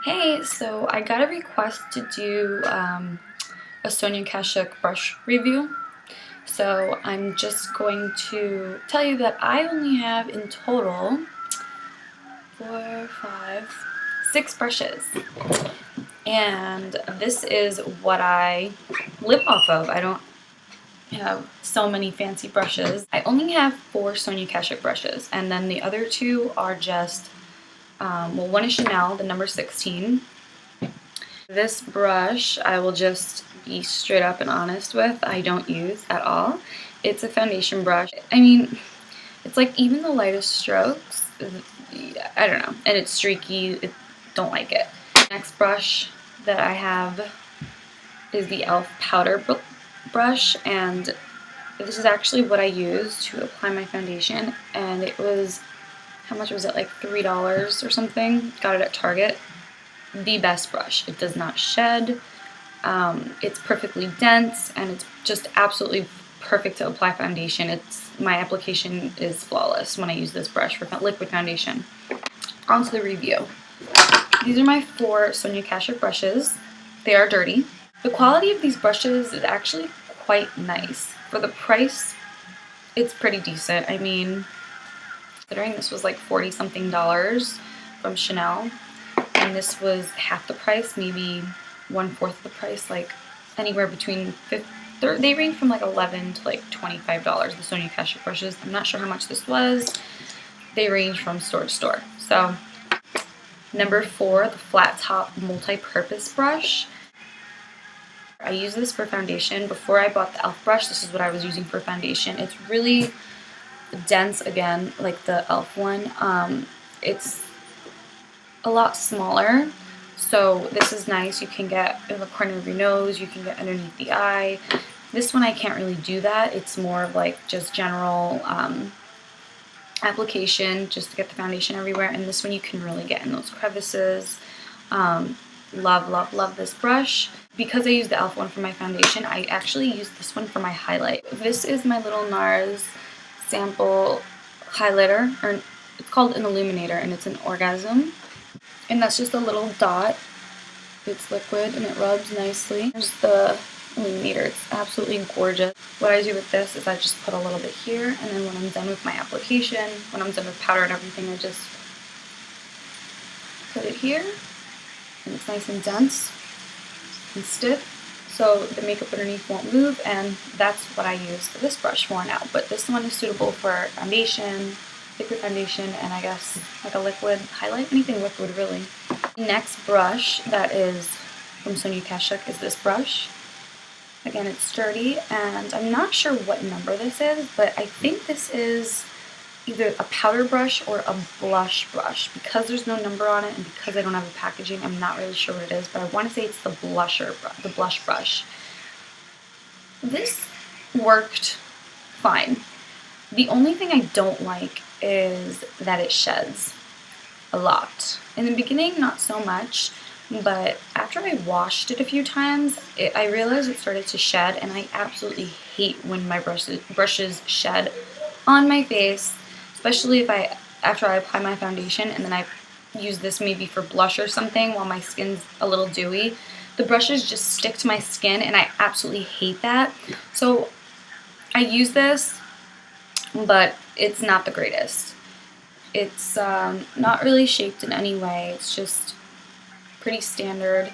Hey, so I got a request to do a Sonia Kashuk brush review. So I'm just going to tell you that I only have in total 6 brushes. And this is what I live off of. I don't have so many fancy brushes. I only have 4 Sonia Kashuk brushes, and then the other 2 are just, one is Chanel, the number 16. This brush, I will just be straight up and honest with, I don't use at all. It's a foundation brush. I mean, it's like even the lightest strokes, I don't know, and it's streaky, don't like it. Next brush that I have is the e.l.f. powder brush, and this is actually what I use to apply my foundation, and it was, how much was it, like $3 or something? Got it at Target. The best brush. It does not shed, it's perfectly dense, and it's just absolutely perfect to apply foundation. My application is flawless when I use this brush for liquid foundation. On to the review. These are my 4 Sonia Kashuk brushes. They are dirty. The quality of these brushes is actually quite nice. For the price, it's pretty decent. I mean, considering this was like $40-something from Chanel, and this was half the price, maybe 1/4 of the price, like anywhere between they range from like $11 to like $25, the Sonia Kashuk brushes. I'm not sure how much this was. They range from store to store. So number 4, the flat top multi-purpose brush. I use this for foundation. Before I bought the e.l.f. brush, this is what I was using for foundation. It's really dense, again, like the e.l.f. one. It's a lot smaller, so this is nice. You can get in the corner of your nose, you can get underneath the eye. This one I can't really do that. It's more of like just general application, just to get the foundation everywhere, and this one you can really get in those crevices. Love this brush. Because I use the e.l.f. one for my foundation, I actually use this one for my highlight. This is my little NARS sample highlighter, or it's called an illuminator, and it's an orgasm. And that's just a little dot. It's liquid and it rubs nicely. There's the illuminator. It's absolutely gorgeous. What I do with this is I just put a little bit here, and then when I'm done with my application, when I'm done with powder and everything, I just put it here. And it's nice and dense and stiff, so the makeup underneath won't move, and that's what I use this brush for now. But this one is suitable for foundation, liquid foundation, and I guess like a liquid highlight, anything liquid really. The next brush that is from Sonia Kashuk is this brush. Again, it's sturdy, and I'm not sure what number this is, but I think this is either a powder brush or a blush brush. Because there's no number on it, and because I don't have a packaging, I'm not really sure what it is, but I want to say it's the blush brush. This worked fine. The only thing I don't like is that it sheds a lot. In the beginning, not so much, but after I washed it a few times, I realized it started to shed, and I absolutely hate when my brushes shed on my face, especially after I apply my foundation and then I use this maybe for blush or something while my skin's a little dewy. The brushes just stick to my skin, and I absolutely hate that. So I use this, but it's not the greatest. It's not really shaped in any way. It's just pretty standard.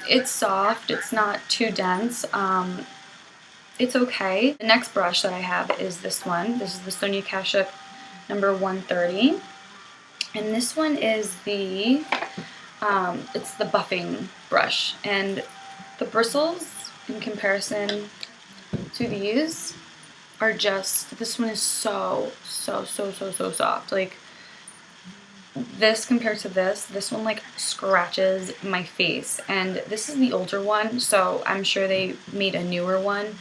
It's soft. It's not too dense. It's okay. The next brush that I have is this one. This is the Sonia Kashuk number 130. And this one is it's the buffing brush. And the bristles, in comparison to these, are just, this one is so soft. Like, this compared to this one like scratches my face. And this is the older one, so I'm sure they made a newer one,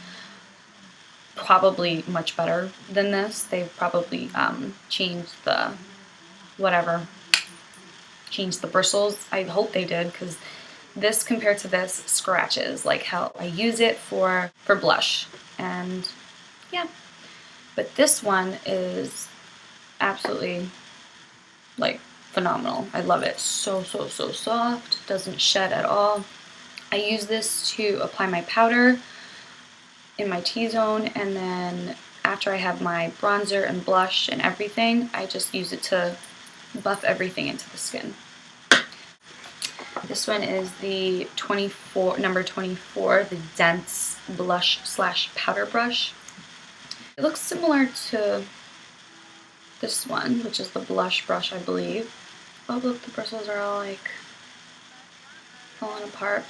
probably much better than this. They've probably changed the bristles. I hope they did, because this compared to this scratches like hell. I use it for blush, and yeah. But this one is absolutely like phenomenal. I love it. So soft. Doesn't shed at all. I use this to apply my powder in my T-zone, and then after I have my bronzer and blush and everything, I just use it to buff everything into the skin. This one is the number 24, the dense blush slash powder brush. It looks similar to this one, which is the blush brush, I believe. Oh look, the bristles are all like falling apart,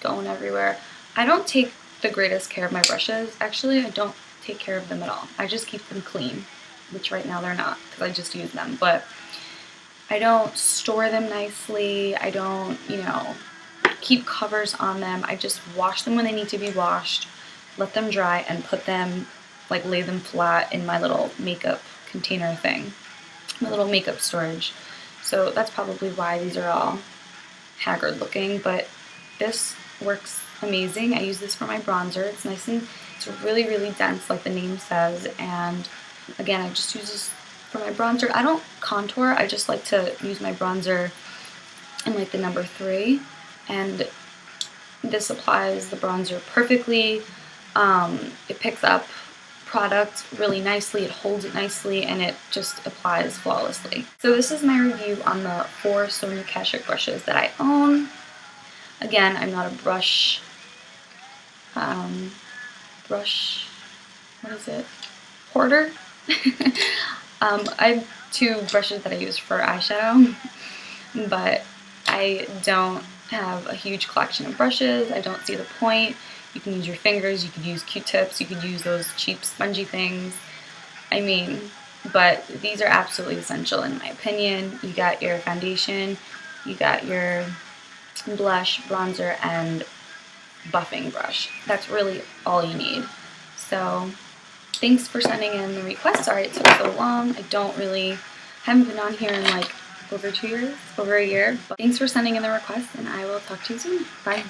going everywhere. I don't take the greatest care of my brushes. Actually, I don't take care of them at all. I just keep them clean, which right now they're not because I just use them. But I don't store them nicely. I don't, keep covers on them. I just wash them when they need to be washed, let them dry, and put them, lay them flat in my little makeup container thing, my little makeup storage. So that's probably why these are all haggard looking, but this works amazing. I use this for my bronzer. It's nice and it's really, really dense, like the name says, and again, I just use this for my bronzer. I don't contour. I just like to use my bronzer in the number 3, and this applies the bronzer perfectly. It picks up product really nicely, it holds it nicely, and it just applies flawlessly. So this is my review on the 4 Sonia Kashuk brushes that I own. Again, I'm not a brush, hoarder. I have 2 brushes that I use for eyeshadow, but I don't have a huge collection of brushes. I don't see the point. You can use your fingers, you could use Q-tips, you could use those cheap spongy things. But these are absolutely essential in my opinion. You got your foundation, you got your blush, bronzer, and buffing brush. That's really all you need. So thanks for sending in the request. Sorry it took so long. Haven't been on here in over 2 years, over a year. But thanks for sending in the request, and I will talk to you soon. Bye.